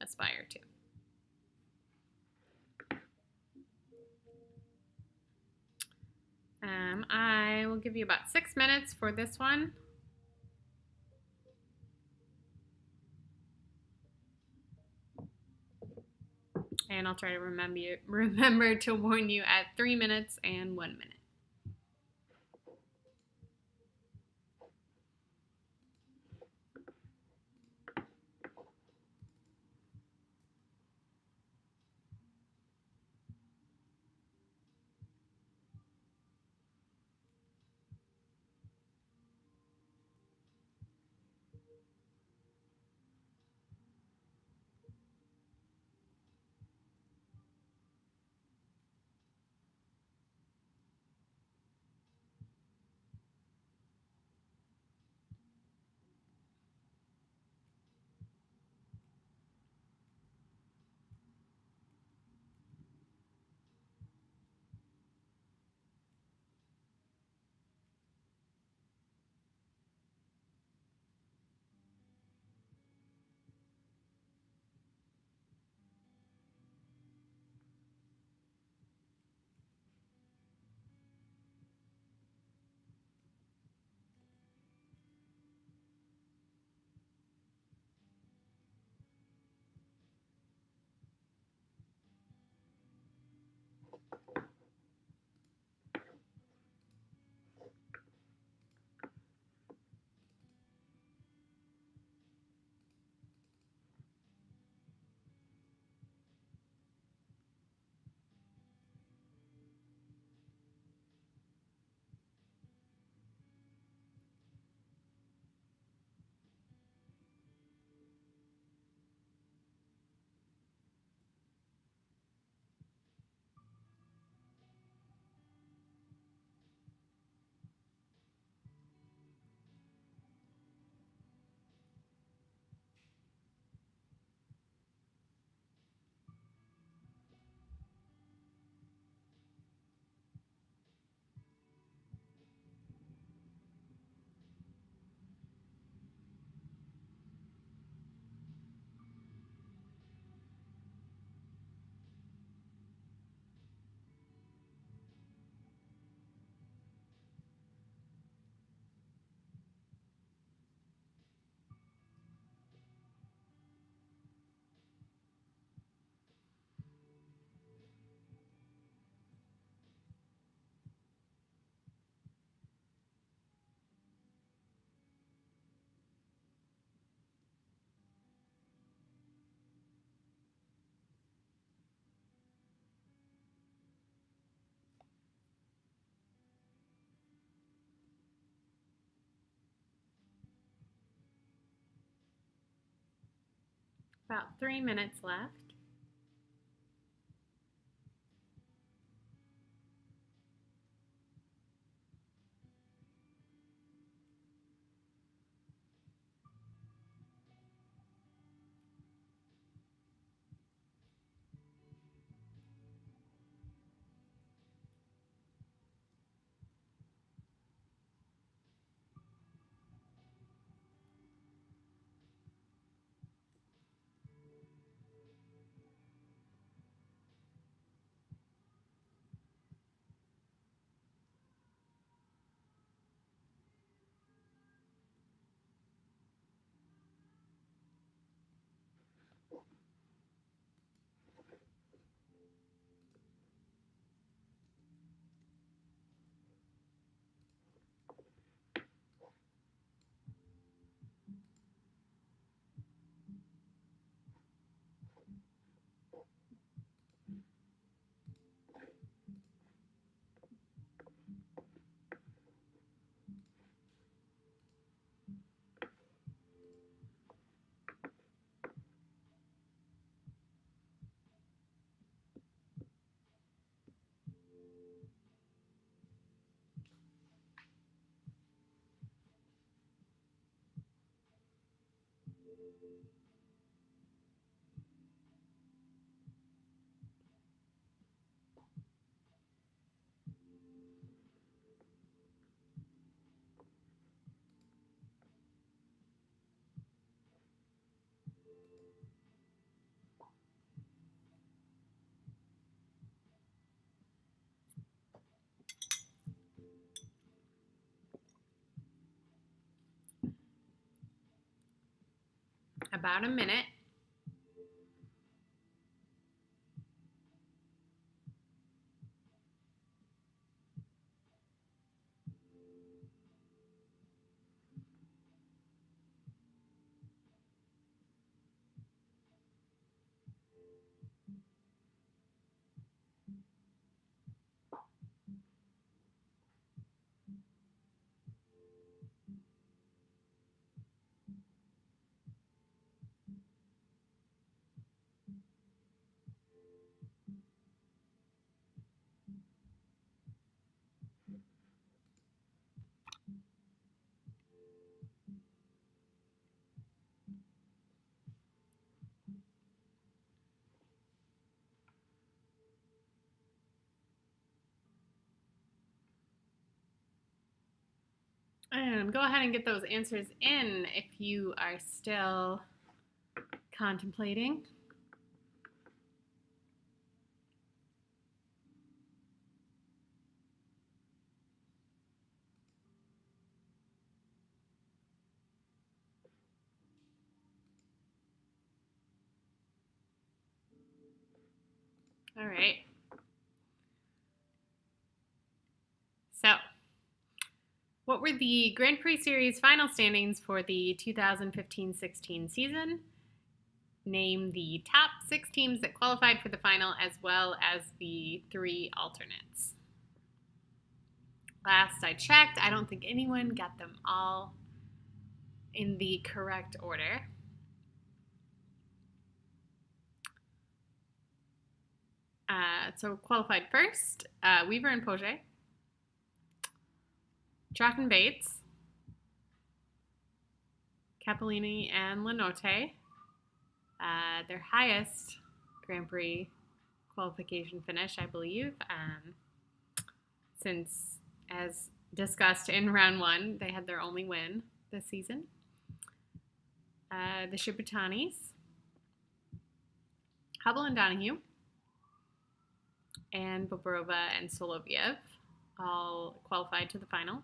aspire to. I will give you about 6 minutes for this one. And I'll try to remember to warn you at 3 minutes and 1 minute. About 3 minutes left. About a minute. And go ahead and get those answers in if you are still contemplating. All right. So, what were the Grand Prix Series final standings for the 2015-16 season? Name the top 6 teams that qualified for the final as well as the 3 alternates. Last I checked, I don't think anyone got them all in the correct order. So qualified first, Weaver and Poget, Track and Bates, Capellini and Lenotte. Their highest Grand Prix qualification finish, I believe, since, as discussed in round 1, they had their only win this season. The Shibutanis, Hubble and Donahue, and Bobrova and Soloviev all qualified to the final.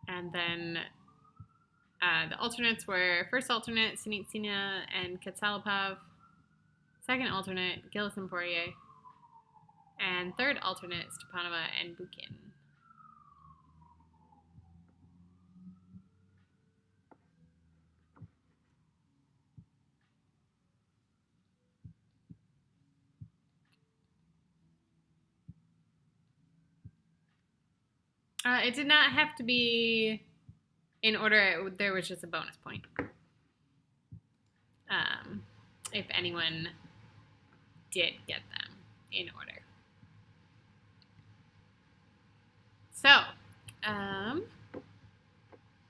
And then the alternates were first alternate, Sinitsina and Katsalapov, second alternate, Gilles and Poirier, and third alternate, Stepanova and Bukin. It did not have to be in order. There was just a bonus point. if anyone did get them in order. So,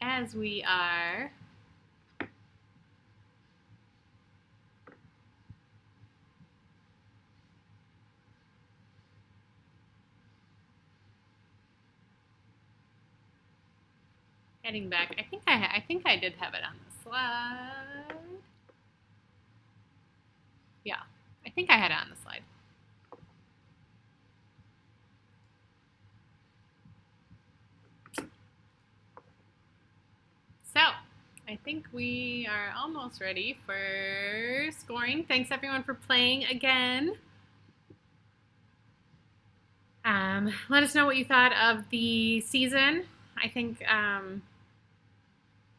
as we are heading back, I think I did have it on the slide. Yeah, I think I had it on the slide. So, I think we are almost ready for scoring. Thanks everyone for playing again. Let us know what you thought of the season. I think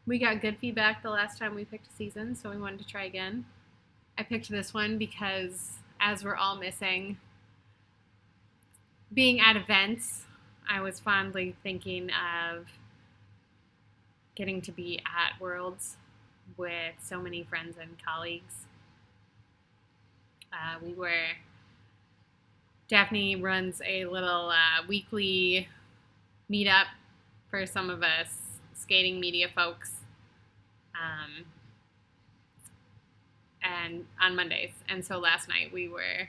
we got good feedback the last time we picked a season, so we wanted to try again. I picked this one because, as we're all missing being at events, I was fondly thinking of getting to be at Worlds with so many friends and colleagues. Daphne runs a little weekly meetup for some of us skating media folks, and on Mondays. And so last night we were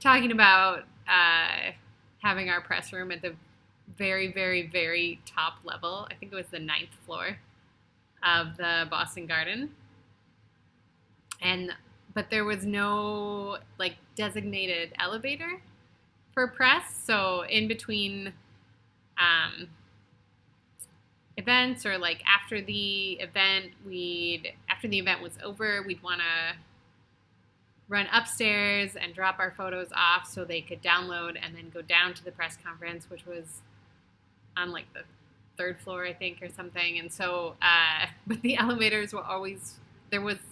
talking about having our press room at the very, very, very top level. I think it was the 9th floor of the Boston Garden. But there was no like designated elevator for press. So in between events, or like after the event was over, we'd want to run upstairs and drop our photos off so they could download and then go down to the press conference, which was on like the 3rd floor, I think, or something. And so, but the elevators were always,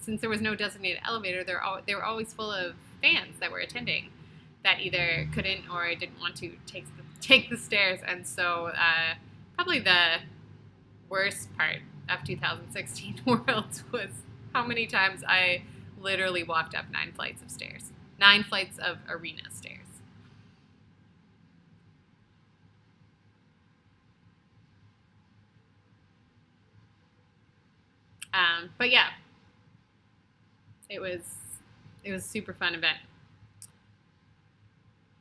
since there was no designated elevator, they were always full of fans that were attending that either couldn't or didn't want to take the stairs. And so probably the worst part of 2016 Worlds was how many times I literally walked up 9 flights of stairs. 9 flights of arena stairs. But yeah, it was a super fun event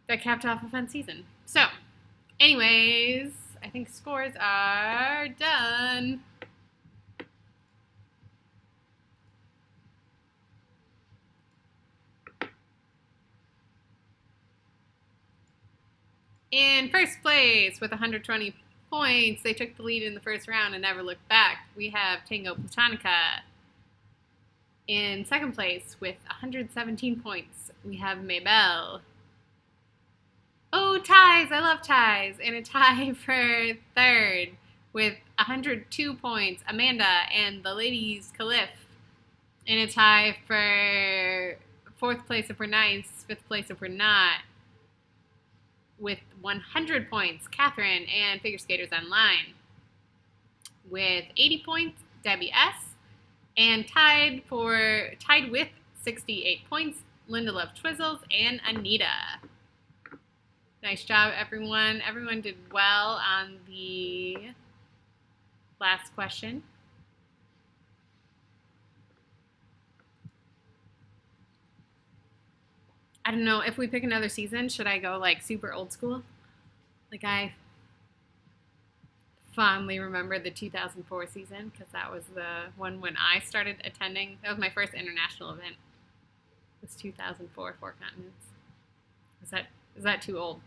that capped off a fun season. So, anyways, I think scores are done. In first place with 120 points, they took the lead in the first round and never looked back. We have Tango Platonica. In second place with 117 points, we have Maybelle. Oh, ties! I love ties. And a tie for third with 102 points, Amanda and the ladies, Caliph. And a tie for fourth place if we're nice, fifth place if we're not, with 100 points, Catherine and Figure Skaters Online. With 80 points, Debbie S. And tied with 68 points, Linda Love Twizzles and Anita. Nice job, everyone. Everyone did well on the last question. I don't know, if we pick another season, should I go like super old school? Like, I fondly remember the 2004 season because that was the one when I started attending. That was my first international event. It was 2004, 4 continents. Is that too old?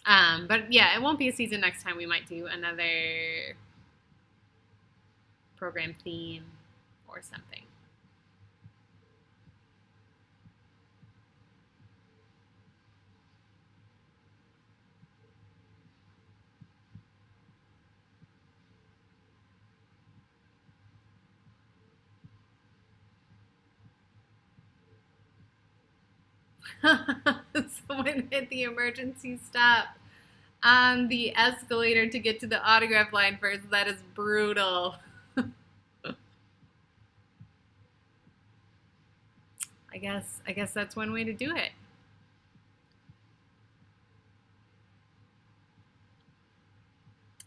But yeah, it won't be a season next time. We might do another program theme or something. Someone hit the emergency stop on the escalator to get to the autograph line first. That is brutal. guess that's one way to do it.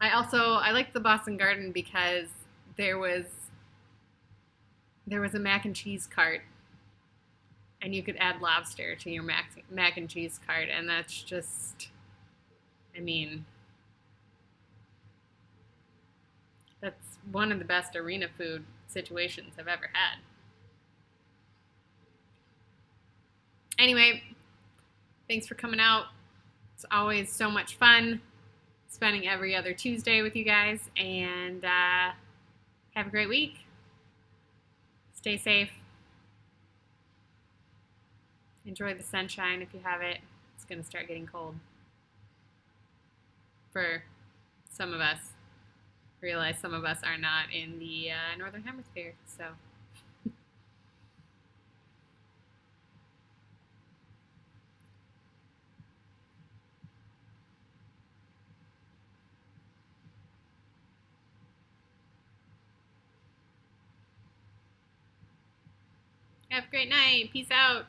I liked the Boston Garden because there was a mac and cheese cart, and you could add lobster to your mac and cheese cart, and that's just, I mean, that's one of the best arena food situations I've ever had. Anyway, thanks for coming out. It's always so much fun spending every other Tuesday with you guys, and have a great week. Stay safe. Enjoy the sunshine if you have it. It's going to start getting cold for some of us. Realize some of us are not in the Northern Hemisphere, so. Have a great night. Peace out.